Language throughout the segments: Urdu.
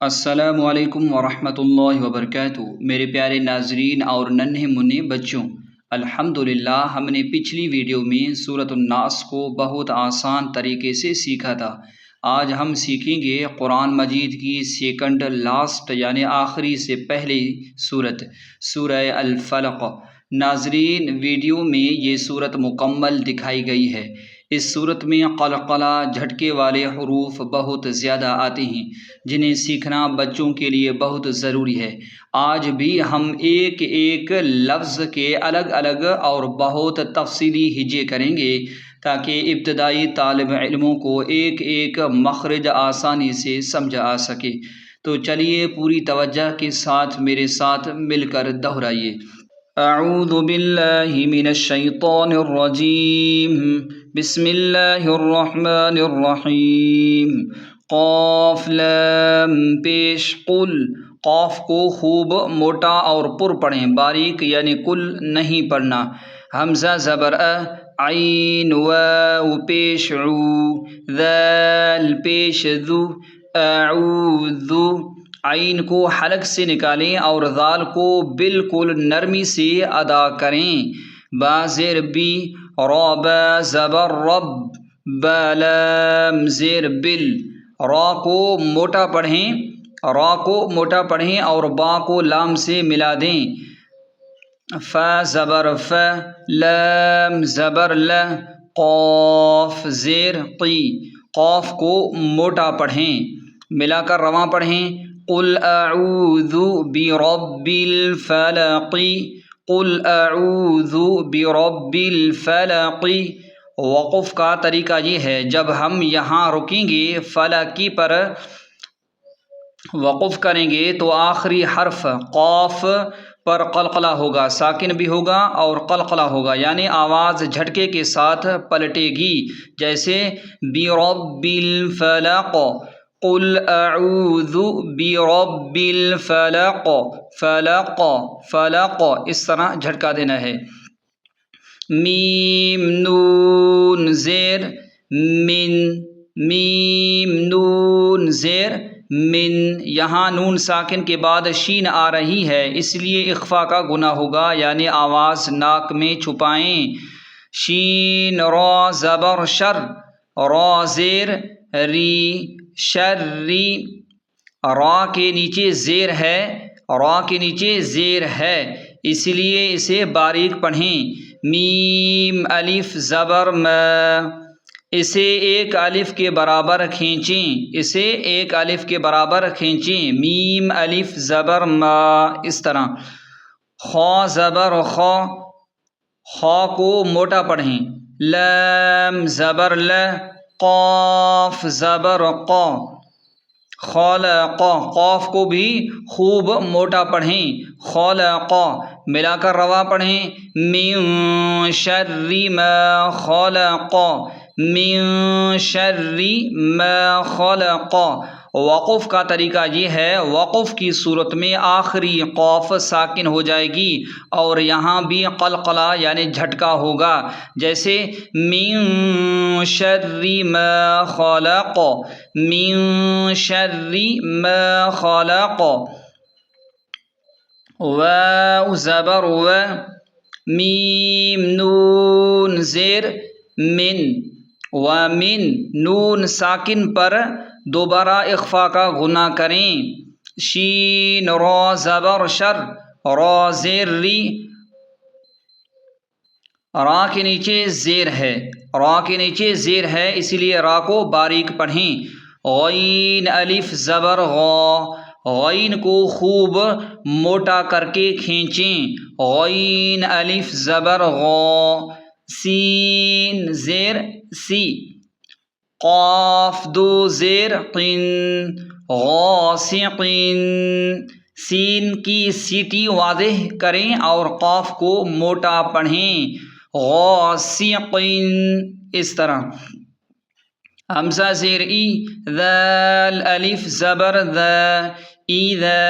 السلام علیکم ورحمۃ اللہ وبرکاتہ۔ میرے پیارے ناظرین اور ننھے منھے بچوں، الحمدللہ ہم نے پچھلی ویڈیو میں سورۃ الناس کو بہت آسان طریقے سے سیکھا تھا۔ آج ہم سیکھیں گے قرآن مجید کی سیکنڈ لاسٹ یعنی آخری سے پہلی سورت، سورہ الفلق۔ ناظرین، ویڈیو میں یہ سورت مکمل دکھائی گئی ہے۔ اس صورت میں قلقلہ جھٹکے والے حروف بہت زیادہ آتے ہیں، جنہیں سیکھنا بچوں کے لیے بہت ضروری ہے۔ آج بھی ہم ایک ایک لفظ کے الگ الگ اور بہت تفصیلی ہجے کریں گے تاکہ ابتدائی طالب علموں کو ایک ایک مخرج آسانی سے سمجھ آ سکے۔ تو چلیے پوری توجہ کے ساتھ میرے ساتھ مل کر دہرائیے۔ اعوذ باللہ من الشیطان الرجیم، بسم اللہ الرحمن الرحیم۔ قاف لام پیش قل، قاف کو خوب موٹا اور پر پڑھیں، باریک یعنی کل نہیں پڑھنا۔ حمزہ زبر عین واو پیش عو، ذال پیش ذو، اعوذ، عین کو حلق سے نکالیں اور ذال کو بالکل نرمی سے ادا کریں۔ با زیر بی، را با زبر رب، با لام زیر بل، را کو موٹا پڑھیں اور با کو لام سے ملا دیں۔ فا زبر ف، لام زبر ل، قاف زیر قی، قاف کو موٹا پڑھیں، ملا کر رواں پڑھیں۔ قل اعوذ برب الفلق، قل اعوذ برب الفلق۔ وقف کا طریقہ یہ ہے، جب ہم یہاں رکیں گے فلقی پر وقف کریں گے تو آخری حرف قاف پر قلقلہ ہوگا، ساکن بھی ہوگا اور قلقلہ ہوگا، یعنی آواز جھٹکے کے ساتھ پلٹے گی، جیسے برب الفلق، قل اعوذ برب الفلق، فلق فلق، اس طرح جھٹکا دینا ہے۔ میم نون زیر من، میم نون زیر من، یہاں نون ساکن کے بعد شین آ رہی ہے، اس لیے اخفا کا گناہ ہوگا، یعنی آواز ناک میں چھپائیں۔ شین را زبر شر، را زیر ری، شری، را کے نیچے زیر ہے، را کے نیچے زیر ہے، اس لیے اسے باریک پڑھیں۔ میم الف زبر ما، اسے ایک الف کے برابر کھینچیں، اسے ایک الف کے برابر کھینچیں۔ میم الف زبر ما، اس طرح۔ خا زبر خا، خا کو موٹا پڑھیں۔ لام زبر ل، قاف زبر قا، خلق، قاف کو بھی خوب موٹا پڑھیں، خلق، ملا کر روا پڑھیں۔ من شر ما خلق، من شر ما خلق۔ وقف کا طریقہ یہ ہے، وقف کی صورت میں آخری قاف ساکن ہو جائے گی اور یہاں بھی قلقلہ یعنی جھٹکا ہوگا، جیسے من شر ما خلق، من شر ما خلق۔ واو زبر و، میم نون زیر من، ومن، نون ساکن پر دوبارہ اخفا کا گناہ کریں۔ شین را زبر شر، را زیر ری، را کے نیچے زیر ہے، را کے نیچے زیر ہے، اس لیے را کو باریک پڑھیں۔ غین الف زبر غا، غین کو خوب موٹا کر کے کھینچیں، غین الف زبر غا۔ سین زیر سی، قاف دو زیر قن، غاسقن، سین کی سیٹی واضح کریں اور قاف کو موٹا پڑھیں، غاسقن، اس طرح۔ حمزہ زیر ای، ذال الف زبر ذا، اذا،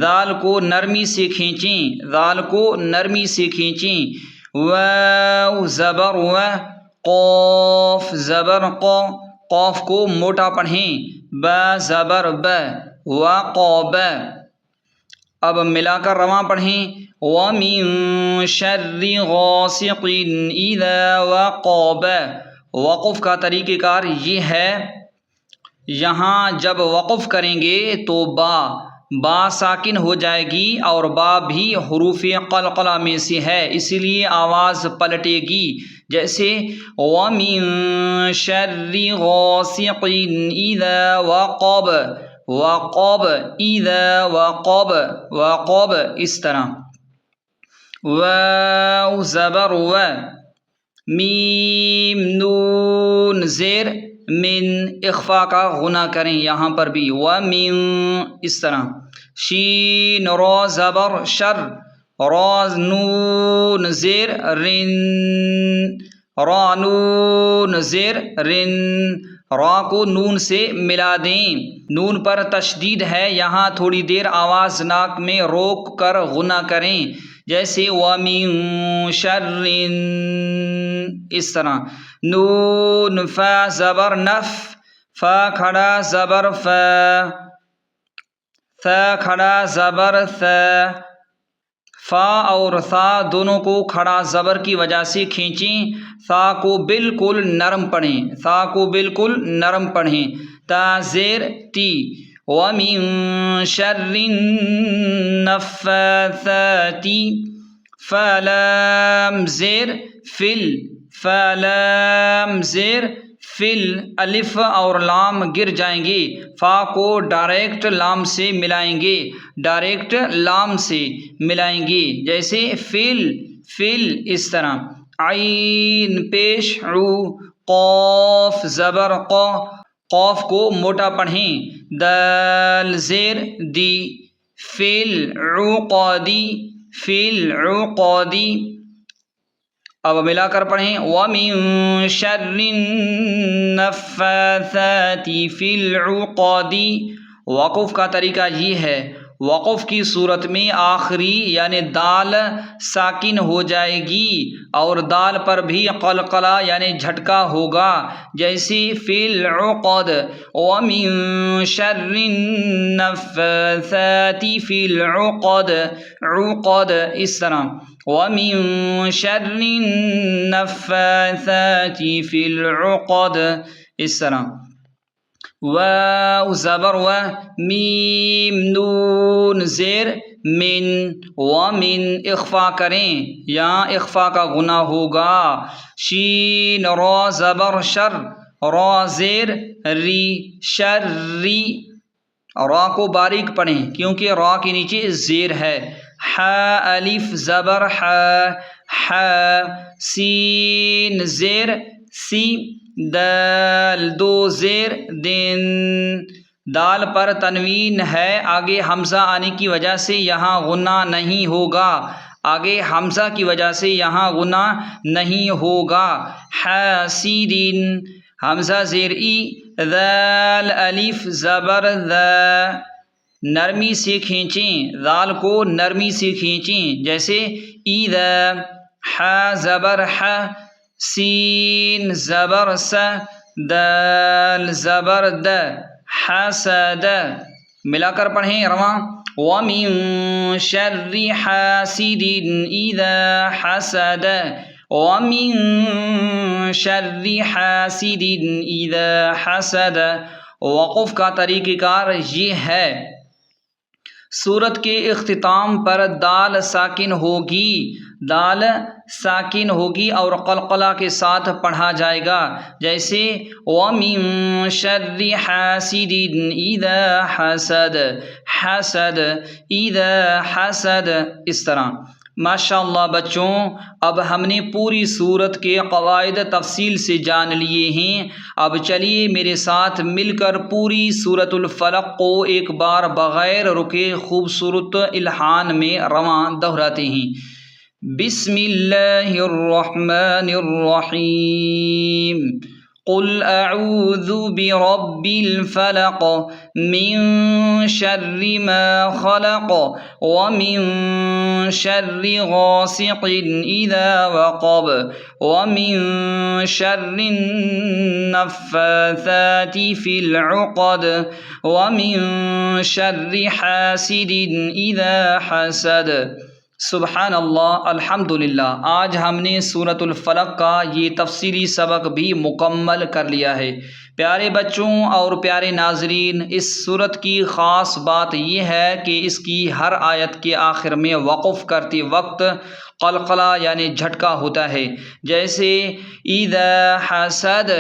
ذال کو نرمی سے کھینچیں، ذال کو نرمی سے کھینچیں۔ واو زبر و، قاف زبر قا، قاف کو موٹا پڑھیں۔ با زبر ب، وقب. اب ملا کر رواں پڑھیں وَمِن شَرِّ غَاسِقٍ إِذَا وَقَبَ. وقف کا طریقہ کار یہ ہے، یہاں جب وقف کریں گے تو با ساکن ہو جائے گی اور با بھی حروف قلقلہ میں سے ہے، اسی لیے آواز پلٹے گی، جیسے وَمِن شَرِّ غَاسِقٍ إِذَا وَقَبَ. وقب اذا وقب وقب اس طرح. واو زبر و، میم نون زیر من، اخفا کا غنہ کریں یہاں پر بھی، ومن اس طرح. شین را زبر شر، را نون زیر رن، را نون زیر رن. را کو نون سے ملا دیں، نون پر تشدید ہے، یہاں تھوڑی دیر آواز ناک میں روک کر غنہ کریں، جیسے وَمِن شَرٍ اس طرح. نون فا زبر نف، فا کھڑا زبر فا، ثا کھڑا زبر ثا. فا اور ثا دونوں کو کھڑا زبر کی وجہ سے کھینچیں، ثا کو بالکل نرم پڑھیں، ثا کو بالکل نرم پڑھیں. تا زیر تی، وَمِن شَرِّ النَّفَّاثَاتِ. فا لام زیر فل، فا لام زیر فل، الف اور لام گر جائیں گے، فا کو ڈائریکٹ لام سے ملائیں گے، ڈائریکٹ لام سے ملائیں گے، جیسے فل فل اس طرح. عین پیش عو، قاف زبر قا، قاف کو موٹا پڑھیں، دال زیر دی، فل عقادی، فل عقادی. اب ملا کر پڑھیں وَمِن شَرِّ النَّفَّاثَاتِ فِي الْعُقَدِ. وقف کا طریقہ یہ ہے، وقف کی صورت میں آخری یعنی دال ساکن ہو جائے گی اور دال پر بھی قلقلہ یعنی جھٹکا ہوگا، جیسے فی العقد، وَمِن شَرِّ النَّفَّاثَاتِ فِي الْعُقَدِ، عقد اس طرح. وَمِن شَرِّ النَّفَّاثَاتِ فِي الْعُقَدِ اس طرح. واو زبر و، میم نون زیر من، ومن اخفا کریں، یہاں اخفا کا غنہ ہوگا. شین را زبر شر، را زیر ری، شری. را کو باریک پڑھیں کیونکہ را کے نیچے زیر ہے. ح الف زبر ح، ح. سین زیر سی، دال دو زیر دن. دال پر تنوین ہے، آگے حمزہ آنے کی وجہ سے یہاں غنہ نہیں ہوگا، آگے حمزہ کی وجہ سے یہاں غنہ نہیں ہوگا. حاسدین حمزہ زیر ای، ذال الف زبر ذا، نرمی سے کھینچیں، ذال کو نرمی سے کھینچیں، جیسے اذا. ح زبر ح، سین زبر س، دال زبر د، حسد. ملا کر پڑھیں رواں وَمِن شَرِّ حَاسِدٍ إِذَا حَسَدَ، وَمِن شَرِّ حَاسِدٍ إِذَا حَسَدَ. وقف کا طریقہ کار یہ ہے، سورت کے اختتام پر دال ساکن ہوگی، دال ساکن ہوگی اور قلقلہ کے ساتھ پڑھا جائے گا، جیسے وَمِن شَرِّ حَاسِدٍ إِذَا حَسَدَ، حسد إِذَا حَسَدَ اس طرح. ماشاء اللہ بچوں، اب ہم نے پوری سورت کے قواعد تفصیل سے جان لیے ہیں. اب چلیے میرے ساتھ مل کر پوری سورت الفلق کو ایک بار بغیر رکے خوبصورت الحان میں رواں دہراتے ہیں. بسم اللہ الرحمن الرحیم. قل اعوذ برب الفلق من شر ما خلق ومن شر غاسق اذا وقب ومن شر النفاثات في العقد ومن شر حاسد اذا حسد۔ سبحان اللہ، الحمدللہ۔ آج ہم نے سورۃ الفلق کا یہ تفصیلی سبق بھی مکمل کر لیا ہے۔ پیارے بچوں اور پیارے ناظرین، اس سورت کی خاص بات یہ ہے کہ اس کی ہر آیت کے آخر میں وقف کرتے وقت قلقلہ یعنی جھٹکا ہوتا ہے، جیسے اذا حسد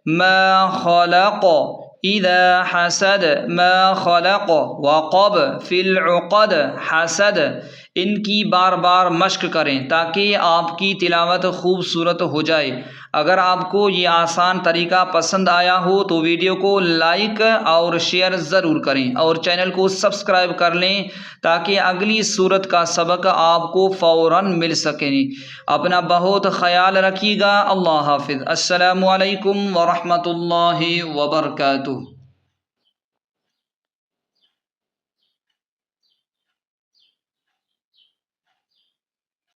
ما خلق، اذا حسد ما خلق، وقب فی العقد حسد۔ ان کی بار بار مشق کریں تاکہ آپ کی تلاوت خوبصورت ہو جائے۔ اگر آپ کو یہ آسان طریقہ پسند آیا ہو تو ویڈیو کو لائک اور شیئر ضرور کریں اور چینل کو سبسکرائب کر لیں تاکہ اگلی سورت کا سبق آپ کو فوراً مل سکے۔ اپنا بہت خیال رکھیے گا۔ اللہ حافظ۔ السلام علیکم ورحمۃ اللہ وبرکاتہ۔